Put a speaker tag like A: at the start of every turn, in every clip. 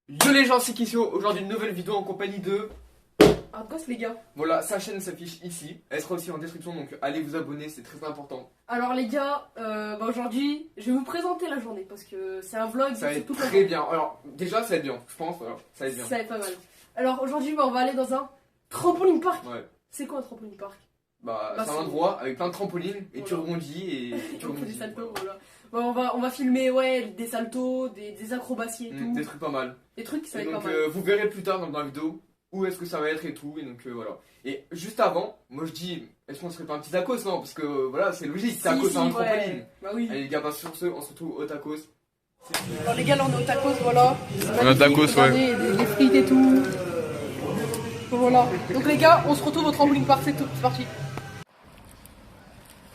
A: Yo les gens, c'est Kissio. Aujourd'hui, une nouvelle vidéo en compagnie de
B: Argos les gars.
A: Voilà, sa chaîne s'affiche ici. Elle sera aussi en description, donc allez vous abonner, c'est très important.
B: Alors les gars, aujourd'hui, je vais vous présenter la journée parce que c'est un vlog.
A: Ça va être
B: tout
A: très bien. Alors, déjà, ça va être bien, je pense. Voilà, ça va être bien.
B: Ça va être pas mal. Alors aujourd'hui, on va aller dans un trampoline park.
A: Ouais.
B: C'est quoi un trampoline park?
A: C'est un endroit avec plein de trampolines et tu
B: Voilà.
A: rebondis et tu
B: On fait des
A: rebondis.
B: saltos,
A: Voilà.
B: voilà. On va filmer des saltos, des acrobaties et tout.
A: Des trucs pas mal.
B: Des trucs, ça va
A: Et
B: être
A: donc,
B: pas mal.
A: vous verrez plus tard dans la vidéo où est-ce que ça va être et tout. Et donc, voilà. Et juste avant, moi je dis, est-ce qu'on serait pas un petit tacos, non? Parce que voilà, c'est logique, tacos à un trampoline.
B: Bah oui.
A: Allez les gars, sur ce, on se retrouve au tacos.
B: Alors les gars, là on est au tacos, voilà.
A: On a tacos,
B: Regardez, des frites et tout. Voilà. Donc les gars, on se retrouve au trampoline park, c'est tout, c'est parti.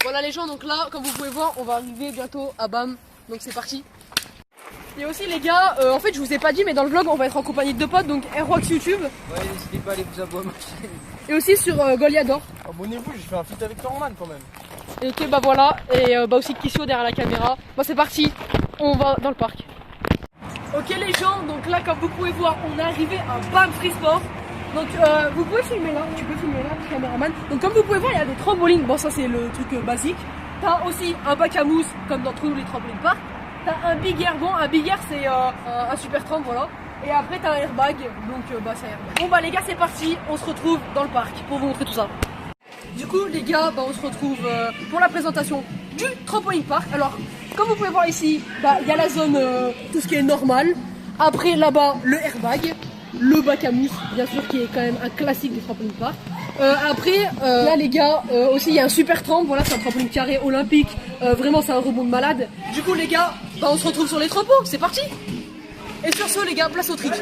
B: Voilà les gens, donc là, comme vous pouvez voir, on va arriver bientôt à BAM, donc c'est parti. Et aussi les gars, en fait je vous ai pas dit, mais dans le vlog on va être en compagnie de deux potes, donc Airwax YouTube.
C: Ouais, n'hésitez pas à aller vous abonner à ma chaîne.
B: Et aussi sur Goliador.
C: Abonnez-vous, j'ai fait un feat avec Norman quand même.
B: Et ok, bah voilà, et aussi Kissio derrière la caméra. Bah c'est parti, on va dans le parc. Ok les gens, donc là comme vous pouvez voir, on est arrivé à BAM Free Sport. Donc vous pouvez filmer là, tu peux filmer là, caméraman. Donc comme vous pouvez voir, il y a des trampolines, bon ça c'est le truc basique. T'as aussi un bac à mousse, comme dans tous les trampolines park. T'as un big air, bon un big air c'est un super tramp, voilà. Et après t'as un airbag, donc c'est un airbag. Bon bah les gars c'est parti, on se retrouve dans le parc pour vous montrer tout ça. Du coup les gars, on se retrouve pour la présentation du trampoline park. Alors comme vous pouvez voir ici, il y a la zone tout ce qui est normal. Après là-bas le airbag, le bac à mousse bien sûr qui est quand même un classique du trampoline park. Après là les gars, aussi il y a un super tramp, voilà c'est un trampoline carré olympique, vraiment c'est un rebond de malade. Du coup les gars, on se retrouve sur les trampots, c'est parti. Et sur ce les gars, place au trick.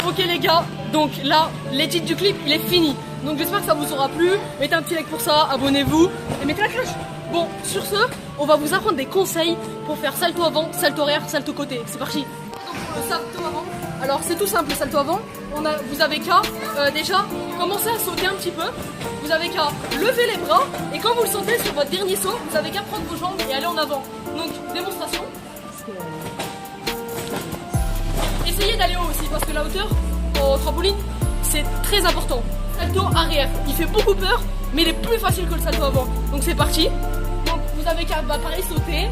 B: Ok les gars, donc là, l'édit du clip il est fini. Donc j'espère que ça vous aura plu. Mettez un petit like pour ça, abonnez-vous et mettez la cloche. Bon, sur ce, on va vous apprendre des conseils pour faire salto avant, salto arrière, salto côté. C'est parti. Donc pour le salto avant, alors c'est tout simple le salto avant. Vous avez qu'à déjà commencer à sauter un petit peu. Vous avez qu'à lever les bras et quand vous le sentez sur votre dernier saut, vous avez qu'à prendre vos jambes et aller en avant. Donc démonstration. Essayez d'aller haut aussi parce que la hauteur au trampoline c'est très important. Salto arrière, il fait beaucoup peur mais il est plus facile que le salto avant. Donc c'est parti. Donc vous avez qu'à pareil sauter,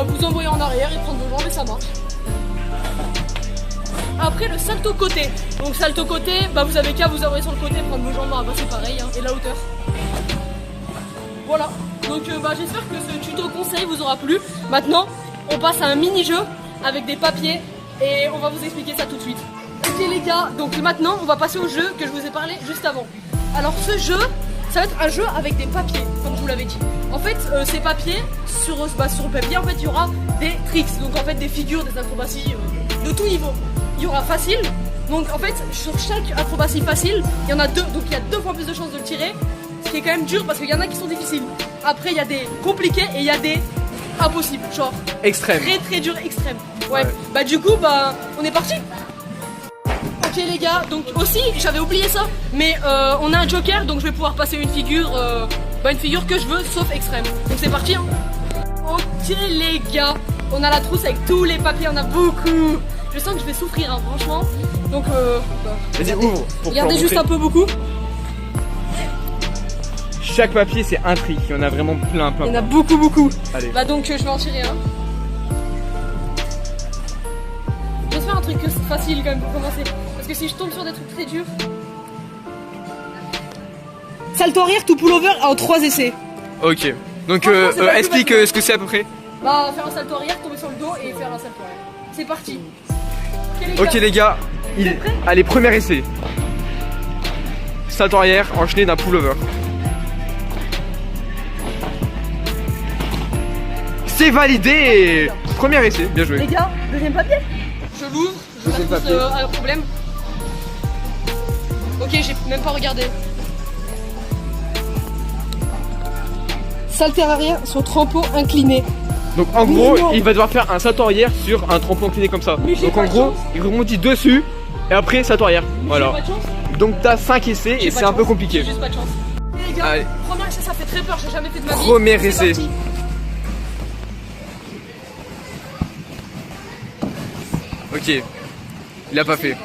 B: vous envoyer en arrière et prendre vos jambes et ça marche. Après le salto côté. Donc salto côté, vous avez qu'à vous envoyer sur le côté, prendre vos jambes, c'est pareil et la hauteur. Voilà. Donc j'espère que ce tuto conseil vous aura plu. Maintenant on passe à un mini-jeu avec des papiers. Et on va vous expliquer ça tout de suite. Ok les gars, donc maintenant on va passer au jeu que je vous ai parlé juste avant. Alors ce jeu, ça va être un jeu avec des papiers, comme je vous l'avais dit. En fait, ces papiers, sur le papier, en fait, il y aura des tricks. Donc en fait, des figures, des acrobaties de tout niveau. Il y aura facile, Donc en fait, sur chaque acrobatie facile, il y en a deux. Donc il y a 2 fois plus de chances de le tirer. Ce qui est quand même dur parce qu'il y en a qui sont difficiles. Après, il y a des compliqués et il y a des impossibles. Genre
A: Extrême.
B: très très dur, extrême. Ouais. Bah du coup, bah on est parti. Ok les gars, donc aussi j'avais oublié ça, mais on a un joker, donc je vais pouvoir passer une figure que je veux, sauf extrême. Donc c'est parti hein. Ok les gars, on a la trousse avec tous les papiers, on a beaucoup. Je sens que je vais souffrir hein, franchement. Donc
A: vas-y ouvre pour
B: regardez juste un peu beaucoup.
A: Chaque papier c'est un tri, il y en a vraiment plein.
B: Il y en a beaucoup.
A: Allez.
B: Bah donc je vais en tirer un. Je vais faire un truc facile quand même pour commencer. Parce que si je tombe sur des trucs très durs. Salto arrière to pullover en 3 essais.
A: Ok, donc
B: Franchement, c'est pas
A: explique
B: plus
A: ce que c'est à peu près.
B: Bah faire un salto arrière, tomber sur le dos et faire un salto arrière. C'est parti.
A: Ok les gars, allez premier essai. Salto arrière enchaîné d'un pullover. C'est validé. Premier essai, bien joué.
B: Les gars, deuxième papier. Je l'ouvre, je
A: Deuxième
B: vois
A: papier.
B: un problème. Ok, j'ai même pas regardé. Salto arrière sur trempeau incliné.
A: Donc en gros,
B: non.
A: il va devoir faire un salto arrière sur un tremplin incliné comme ça.
B: Mais j'ai
A: Donc en
B: pas de
A: gros,
B: chance.
A: il rebondit dessus et après salto arrière.
B: J'ai
A: Voilà.
B: pas de chance.
A: Donc t'as 5 essais
B: J'ai
A: et
B: pas
A: c'est
B: de
A: un peu
B: chance.
A: compliqué.
B: J'ai juste pas de chance. Les gars,
A: Allez.
B: premier essai ça fait très peur, j'ai jamais fait de ma vie.
A: Premier
B: C'est
A: essai.
B: parti.
A: Ok, il a pas fait.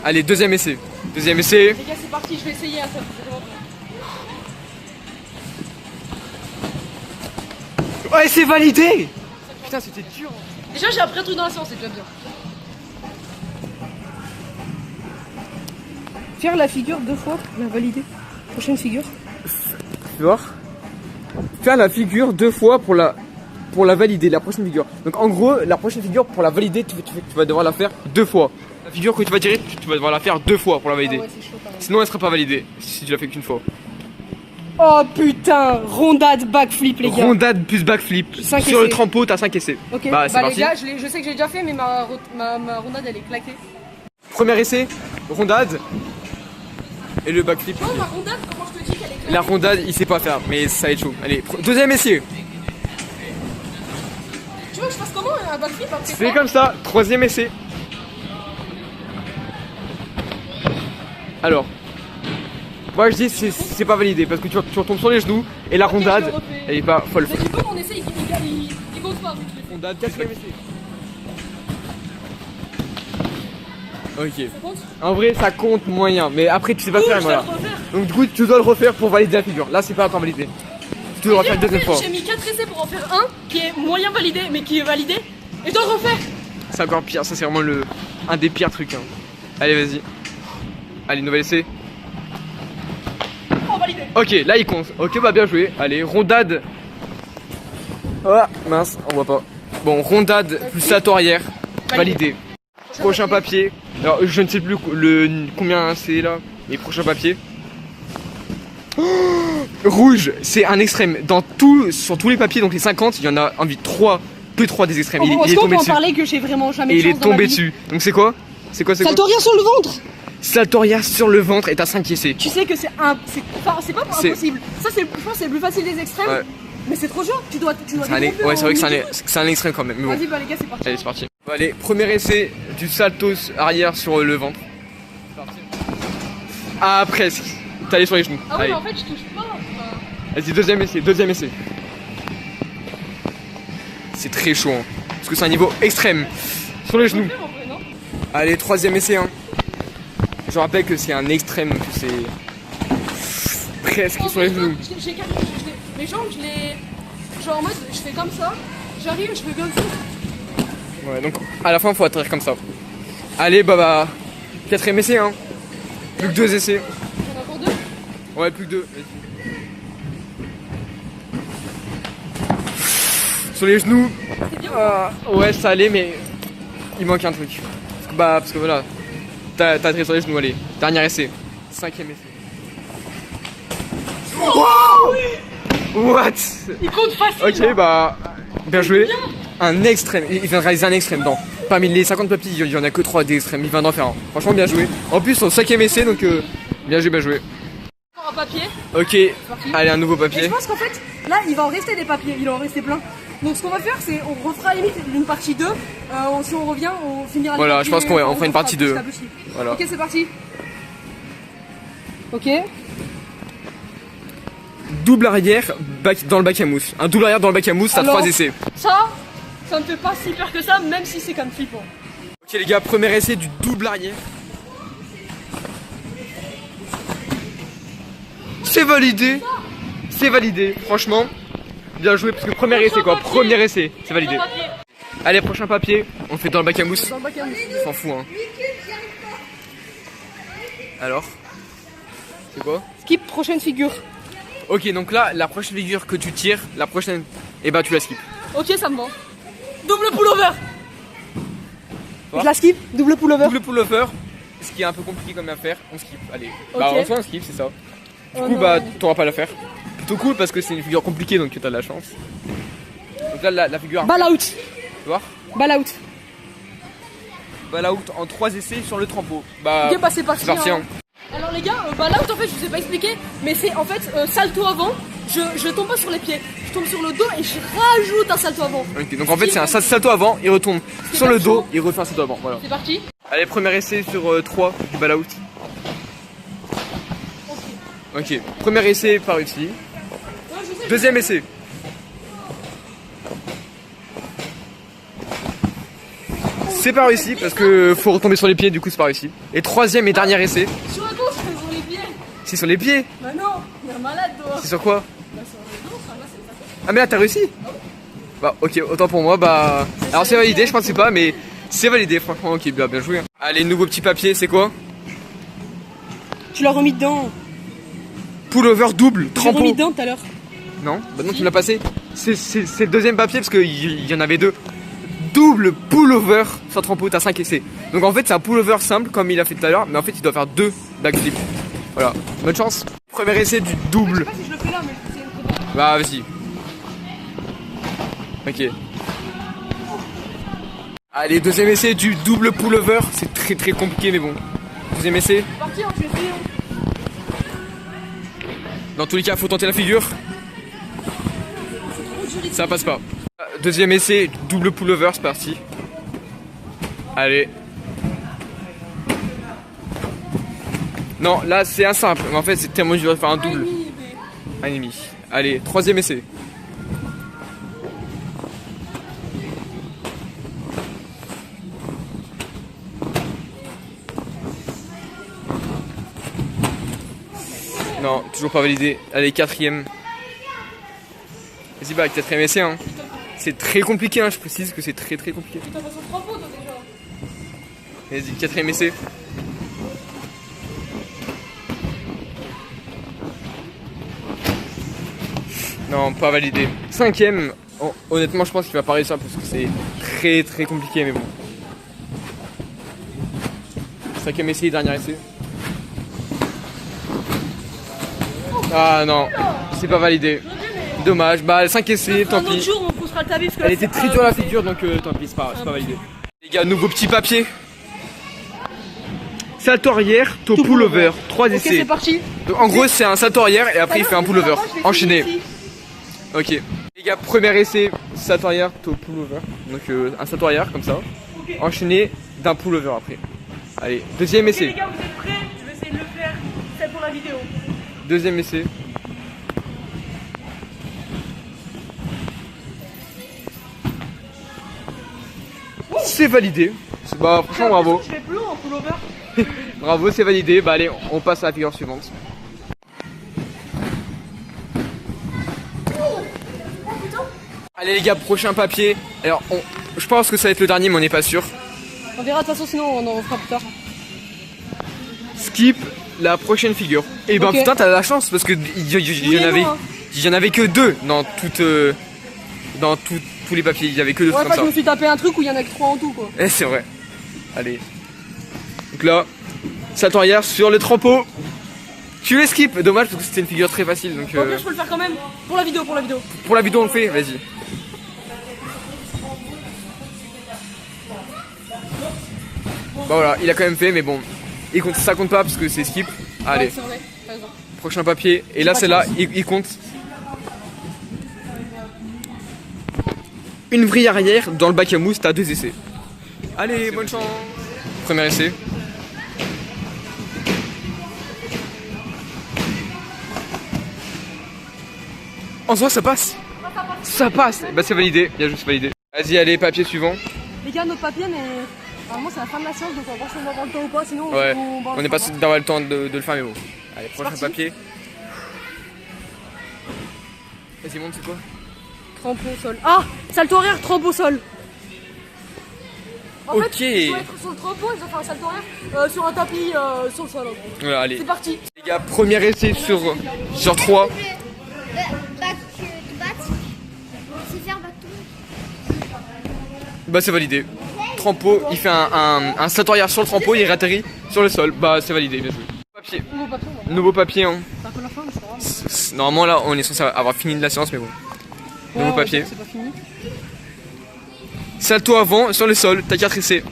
A: Allez, deuxième essai. Deuxième essai.
B: Les gars, c'est parti, je vais essayer un seul.
A: Ouais, c'est validé. Putain, c'était dur.
B: Déjà, j'ai appris un truc dans la séance, c'est déjà bien. Faire la figure 2 fois, la valider. Prochaine figure.
A: Tu vois, faire la figure 2 fois pour la valider, la prochaine figure. Donc en gros, la prochaine figure pour la valider, tu vas devoir la faire 2 fois. La figure que tu vas tirer, tu vas devoir la faire 2 fois pour la valider.
B: Ah ouais, c'est chaud quand même.
A: Sinon, elle sera pas validée si tu l'as fait qu'une fois.
B: Oh putain, rondade backflip les gars.
A: Rondade plus backflip.
B: 5
A: Sur le
B: essais.
A: trempeau, t'as 5 essais.
B: Ok,
A: Bah, c'est
B: les
A: parti.
B: gars, je sais que j'ai déjà fait, mais ma rondade elle est claquée.
A: Premier essai, rondade. Et le backflip.
B: Oh, ma rondade, comment je te dis qu'elle est claquée?
A: La rondade, il sait pas faire, mais ça va être chaud. Allez, deuxième essai.
B: Tu veux que je fasse comment un backflip après
A: C'est
B: ça
A: comme ça, troisième essai. Alors, moi je dis c'est pas validé parce que tu retombes sur les genoux et la rondade,
B: je le refais.
A: elle est pas folle.
B: Mais du coup, mon essai il compte pas.
A: Rondade, quatrième essai. Ok.
B: Ça compte?
A: En vrai, ça compte moyen, mais après tu sais pas
B: Ouh,
A: faire,
B: je dois
A: voilà.
B: le refaire.
A: Donc du coup, tu dois le refaire pour valider la figure. Là, c'est pas encore validé. Tu dois le refaire une deuxième fois.
B: J'ai mis 4 essais pour en faire un qui est moyen validé, mais qui est validé. Et je dois le refaire.
A: C'est encore pire, ça c'est vraiment un des pires trucs. Hein. Allez, vas-y. Allez, nouvel essai.
B: Oh, validé.
A: Ok, là il compte. Ok, bah bien joué. Allez, rondade. Ah, mince, on voit pas. Bon, rondade plus salto arrière. Validé. Prochain papier. Alors, je ne sais plus combien c'est là. Les prochains papiers. Oh, rouge, c'est un extrême. Sur tous les papiers, donc les 50, il y en a envie 3. Que 3 des extrêmes. Il
B: Est-ce
A: est
B: qu'on peut
A: tombé
B: en
A: dessus.
B: parler que j'ai vraiment jamais
A: Et
B: de
A: il est
B: chance dans ma
A: tombé
B: vie?
A: dessus. Donc c'est quoi? C'est quoi?
B: Salto arrière sur le ventre.
A: Salto arrière sur le ventre et t'as 5 essais.
B: Tu sais que c'est pas impossible. Ça c'est, je pense, c'est le plus facile des extrêmes.
A: Ouais.
B: Mais c'est trop dur. Tu dois
A: C'est un,
B: développer
A: ouais, c'est vrai que
B: en
A: c'est un extrême quand même. Mais bon.
B: Vas-y, bah les gars, c'est parti.
A: Allez, c'est parti. Bon, allez, premier essai du salto arrière sur le ventre. Ah, presque. T'es allé sur les genoux.
B: Ah ouais,
A: Allez.
B: mais en fait, je touche pas.
A: Vas-y, deuxième essai. C'est très chaud, hein, parce que c'est un niveau extrême. Sur les genoux.
B: En vrai, non?
A: Allez, troisième essai. Hein. Je rappelle que c'est un extrême, que c'est presque sur les genoux.
B: Mes jambes, je les. Genre en mode, je fais comme ça. J'arrive, je fais comme ça.
A: Ouais, donc à la fin, faut atterrir comme ça. Allez, bah, quatrième essai. Hein. Plus que 2 essais.
B: Il y en a encore 2.
A: Ouais, plus que 2. Sur les genoux.
B: C'est bien.
A: Ouais, ça allait, mais il manque un truc. Parce que voilà, t'as atterri sur les genoux, allez. Dernier essai. 5ème essai. What?
B: Il compte facile.
A: Ok, bah, bien joué. Un extrême. Il vient de réaliser un extrême dans parmi les 50 papiers, il y en a que 3 d'extrême, il vient d'en faire un. Franchement, bien joué. En plus, son 5ème essai, donc bien joué, bien joué.
B: Un papier.
A: Ok, allez, un nouveau
B: Et
A: papier.
B: je pense qu'en fait, là, il va en rester des papiers, il va en rester plein. Donc ce qu'on va faire, c'est on refera limite une partie 2. Si on revient, on finira les
A: Voilà,
B: papiers,
A: je pense qu'on fera une partie 2. Voilà.
B: Ok, c'est parti. Ok.
A: Double arrière dans le bac à mousse. Un double arrière dans le bac à mousse, ça a
B: Alors,
A: 3 essais.
B: Ça ne fait pas si peur que ça, même si c'est comme flippant.
A: Ok les gars, premier essai du double arrière. C'est validé. C'est validé, franchement. Bien joué parce que premier essai quoi, premier essai, c'est validé. Allez, prochain papier, on le fait dans le bac à mousse.
B: Dans le bac à mousse.
A: On s'en fout hein. Alors, c'est quoi?
B: Skip, prochaine figure.
A: Ok, donc là, la prochaine figure que tu tires, la prochaine, et bah tu la skip.
B: Ok, ça me va. Double pullover.
A: Quoi
B: Je la skip, double pullover.
A: Double pullover, ce qui est un peu compliqué comme à faire, on skip. Allez, bah
B: Ok.
A: en soi on skip, c'est ça. Du
B: Oh
A: coup,
B: non.
A: bah t'auras pas à la faire. Plutôt cool parce que c'est une figure compliquée donc t'as de la chance. Donc là, la figure.
B: Ball out.
A: Tu vois,
B: Ball out.
A: ball out en 3 essais sur le trampo. Bah,
B: Ok, bah c'est parti.
A: c'est parti hein.
B: Alors les gars, ball out en fait, je vous ai pas expliqué, mais c'est en fait salto avant. Je tombe pas sur les pieds, je tombe sur le dos et je rajoute un salto avant.
A: Ok, donc en fait c'est un salto avant, il retombe
B: C'est
A: sur
B: pas
A: le dos,
B: chaud.
A: il refait un salto avant. Voilà.
B: C'est parti.
A: Allez, premier essai sur 3 du ball out. Ok, premier essai pas réussi.
B: Ouais, je sais,
A: Deuxième essai. C'est pas réussi parce que faut retomber sur les pieds, du coup c'est pas réussi. Et troisième et dernier essai.
B: Sur la gauche, sur les pieds.
A: C'est sur les pieds.
B: Bah non, il est malade toi.
A: C'est sur quoi?
B: Bah sur le dos, ça là c'est ça.
A: Ah mais là t'as réussi? Bah ok, autant pour moi, bah... Alors c'est validé, je pensais pas, mais c'est validé, franchement, ok, bien joué. Allez, nouveau petit papier, c'est quoi?
B: Tu l'as remis dedans.
A: Pullover double,
B: Tu l'as remis
A: trampo.
B: dedans tout à l'heure.
A: Non, bah non, tu me l'as passé. C'est le deuxième papier parce qu'il y en avait 2. Double pullover sur trampo, t'as 5 essais. Donc en fait c'est un pullover simple comme il a fait tout à l'heure, mais en fait il doit faire 2 backflips. Voilà, bonne chance. Premier essai du
B: Je
A: double.
B: sais pas si je le fais là, mais c'est une prépa.
A: Bah vas-y. Ok. Allez, deuxième essai du double pullover. C'est très compliqué mais bon. Deuxième essai.
B: C'est parti, hein, je vais essayer.
A: Dans tous les cas, faut tenter la figure. Ça passe pas. Deuxième essai, double pullover, c'est parti. Allez. Non, là c'est un simple. Mais en fait, c'est tellement dur de faire un double. Un et demi. Allez, troisième essai. Non, toujours pas validé. Allez, quatrième. Vas-y, bah, quatrième essai, hein. C'est très compliqué, hein, je précise que c'est très compliqué.
B: Putain, façon trampo toi déjà.
A: Vas-y, quatrième essai. Non, pas validé. Cinquième, honnêtement, je pense qu'il va pas réussir parce que c'est très compliqué, mais bon. Cinquième essai, dernier essai. Ah non, c'est pas validé. Dommage, bah 5 essais, tant
B: Un autre
A: pis.
B: jour, on poussera le tabi parce que
A: Elle était très dure la figure, donc tant pis, c'est pas validé. Les gars, nouveau petit papier. Salto arrière, to pullover, 3
B: Ok,
A: essais.
B: c'est parti.
A: Donc, en gros, c'est un salto arrière et après il fait un pullover. Enchaîné. Ok. Les gars, premier essai, salto arrière, to pullover. Donc un salto arrière comme ça. Enchaîné d'un pullover après. Allez, deuxième
B: Les
A: essai.
B: gars, vous êtes prêts? Je vais essayer de le faire. C'est pour la vidéo.
A: Deuxième essai. C'est validé. Bah franchement bravo.
B: Je vais plus haut en pullover.
A: Bravo, c'est validé. Bah allez, on passe à la figure suivante. Allez les gars, prochain papier. Alors je pense que ça va être le dernier mais on n'est pas sûr.
B: On verra de toute façon, sinon on en fera plus tard.
A: Skip la prochaine figure. Et ben
B: Ok.
A: putain, t'as la chance parce que il y en avait que 2 dans tous les papiers. Il y avait que 2
B: Ouais,
A: trucs
B: pas
A: comme
B: je
A: ça.
B: me suis tapé un truc où il y en a que 3 en tout quoi.
A: Eh, c'est vrai. Allez. Donc là, salto arrière sur le trampo. Tu les skip. Dommage parce que c'était une figure très facile. Donc
B: Au pire, je peux le faire quand même. Pour la vidéo, pour la vidéo.
A: pour la vidéo on le fait. Vas-y. Bah voilà, il a quand même fait, mais bon, ça compte pas parce que c'est skip. Allez,
B: Ouais, c'est vrai, t'as raison.
A: prochain papier. Et là, celle-là, il compte. Une vrille arrière dans le bac à mousse, t'as 2 essais. Allez, bonne chance. Premier essai. En soi, ça passe. Ça passe. Bah, c'est validé. Bien juste validé. Vas-y, allez, papier suivant.
B: Les gars, notre papier, mais normalement, c'est la fin de la séance, donc on va voir si on va avoir le temps ou pas. Sinon,
A: Ouais,
B: va
A: on n'est pas sûr d'avoir le temps de le faire, mais bon. Allez, prochain
B: parti.
A: papier. Vas-y, monte, c'est quoi?
B: Trempe au sol. Ah, salto arrière, trempe au sol. En
A: Ok.
B: fait, ils doivent être sur le trampo, ils doivent faire un salto arrière sur un tapis sur le sol. En gros.
A: Voilà, allez.
B: C'est parti.
A: Les gars, premier essai sur 3.
D: Bac de bat, c'est faire bac to
A: Bah, c'est validé. Trampo, il fait un salto arrière sur le trampo, il atterrit sur le sol. Bah, c'est validé, bien joué. Papier.
B: Nouveau papier, on va.
A: Nouveau papier, hein.
B: C'est un peu la fin, mais c'est pas grave.
A: Normalement, là, on est censé avoir fini de la séance, mais bon. Nouveau
B: Ouais,
A: papier.
B: C'est pas fini.
A: Salto avant sur le sol, t'as 4 essais.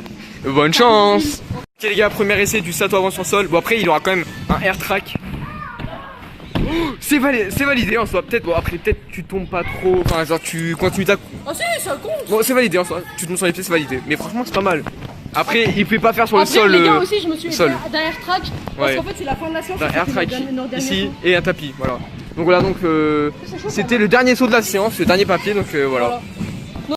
A: Bonne chance. Ok les gars, premier essai du salto avant sur le sol. Bon après il aura quand même un air track. Oh, c'est validé en soi. Peut-être bon après peut-être tu tombes pas trop. Enfin genre tu continues ta.
B: Ah si, ça compte.
A: Bon c'est validé en soi. Tu tombes sur les pieds c'est validé. Mais franchement c'est pas mal. Après il peut pas faire sur le
B: Après,
A: sol.
B: les gars aussi, je me suis
A: sol.
B: d'un air track. Parce
A: Ouais.
B: qu'en fait, c'est la fin de la séance.
A: Un air track
B: notre dernier
A: ici
B: saut.
A: et un tapis. Voilà. Donc voilà donc
B: C'est chaud,
A: c'était le dernier saut de la séance, le dernier papier donc voilà.
B: Voilà.